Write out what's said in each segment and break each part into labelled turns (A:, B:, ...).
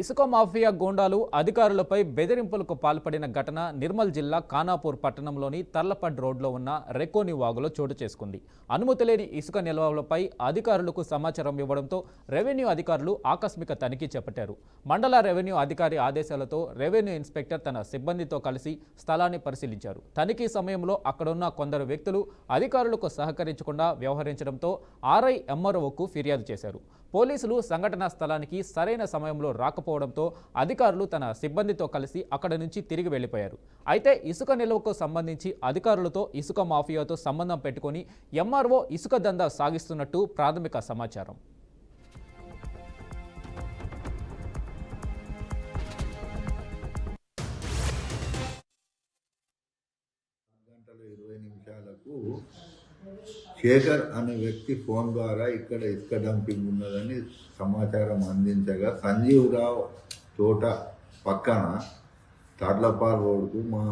A: ఇసుక మాఫియా గూండాలు అధికారులపై బెదిరింపులకు పాల్పడిన ఘటన నిర్మల్ జిల్లా ఖానాపూర్ పట్టణంలోని తర్లపడ్ రోడ్లో ఉన్న రెకోని వాగులో చోటు చేసుకుంది. అనుమతి లేని ఇసుక నిల్వలపై అధికారులకు సమాచారం ఇవ్వడంతో రెవెన్యూ అధికారులు ఆకస్మిక తనిఖీ చేపట్టారు. మండల రెవెన్యూ అధికారి ఆదేశాలతో రెవెన్యూ ఇన్స్పెక్టర్ తన సిబ్బందితో కలిసి స్థలాన్ని పరిశీలించారు. తనిఖీ సమయంలో అక్కడున్న కొందరు వ్యక్తులు అధికారులకు సహకరించకుండా వ్యవహరించడంతో ఆర్ఐ ఎంఆర్ఓకు ఫిర్యాదు చేశారు. పోలీసులు సంఘటనా స్థలానికి సరైన సమయంలో రాకపోవడంతో అధికారులు తన సిబ్బందితో కలిసి అక్కడి నుంచి తిరిగి వెళ్లిపోయారు. అయితే ఇసుక నిల్వకు సంబంధించి అధికారులతో ఇసుక మాఫియాతో సంబంధం పెట్టుకుని ఎంఆర్ఓ ఇసుక దందా సాగిస్తున్నట్టు ప్రాథమిక సమాచారం.
B: గంటల 20 నిమిషాలకు శేఖర్ అనే వ్యక్తి ఫోన్ ద్వారా ఇక్కడ ఇసుక డంపింగ్ ఉన్నదని సమాచారం అందించగా సంజీవ్ రావు తోట పక్కన తర్లపాల్ రోడ్కు మా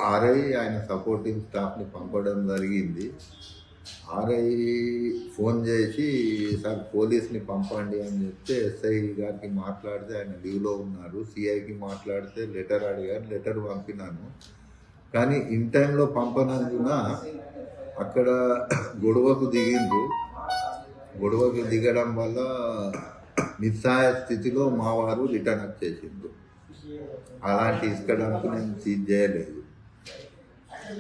B: ఆర్ఐ ఆయన సపోర్టింగ్ స్టాఫ్ని పంపడం జరిగింది. ఆర్ఐ ఫోన్ చేసి సార్ పోలీస్ని పంపండి అని చెప్తే ఎస్ఐ గారికి మాట్లాడితే ఆయన లీవ్లో ఉన్నారు. సిఐకి మాట్లాడితే లెటర్ అడిగారు, లెటర్ పంపినాను. కానీ ఇన్ టైంలో పంపనందున అక్కడ గొడవకు దిగిండ్రు. గొడవకు దిగడం వల్ల నిస్సహాయ స్థితిలో మా వారు రిటర్న్ అప్ చేసిండ్రు. అలాంటి ఇసుక డంపు నేను సీజ్ చేయలేదు.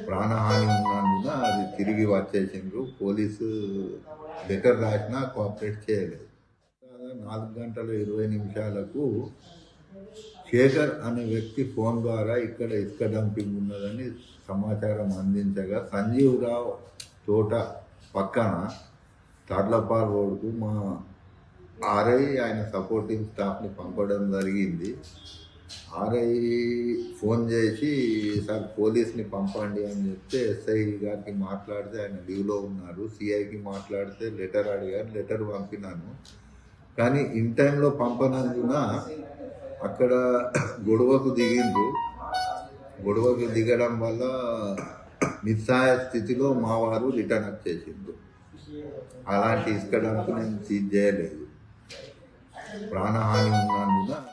B: ప్రాణహాని ఉన్నందున అది తిరిగి వచ్చేసిండ్రు. పోలీసు లెటర్ రాసినా కోఆపరేట్ చేయలేదు. 4 గంటల 20 నిమిషాలకు శేఖర్ అనే వ్యక్తి ఫోన్ ద్వారా ఇక్కడ ఇసుక డంపింగ్ ఉన్నదని సమాచారం అందించగా సంజీవ్ రావు తోట పక్కన తర్లపాల్ రోడ్కు మా ఆర్ఐ ఆయన సపోర్టింగ్ స్టాఫ్ని పంపడం జరిగింది. ఆర్ఐ ఫోన్ చేసి సార్ పోలీస్ని పంపండి అని చెప్తే ఎస్ఐ గారికి మాట్లాడితే ఆయన లీవ్లో ఉన్నారు. సిఐకి మాట్లాడితే లెటర్ అడిగారు, లెటర్ పంపినాను. కానీ ఇన్ టైంలో పంపనందున అక్కడ గొడవకు దిగిండ్రు. గొడవకు దిగడం వల్ల నిస్సహాయ స్థితిలో మా వారు రిటర్న్ అప్ చేసిండ్రు. అలాంటి ఇసుక డంపు నేను సీజ్ చేయలేదు. ప్రాణహాని ఉన్నందున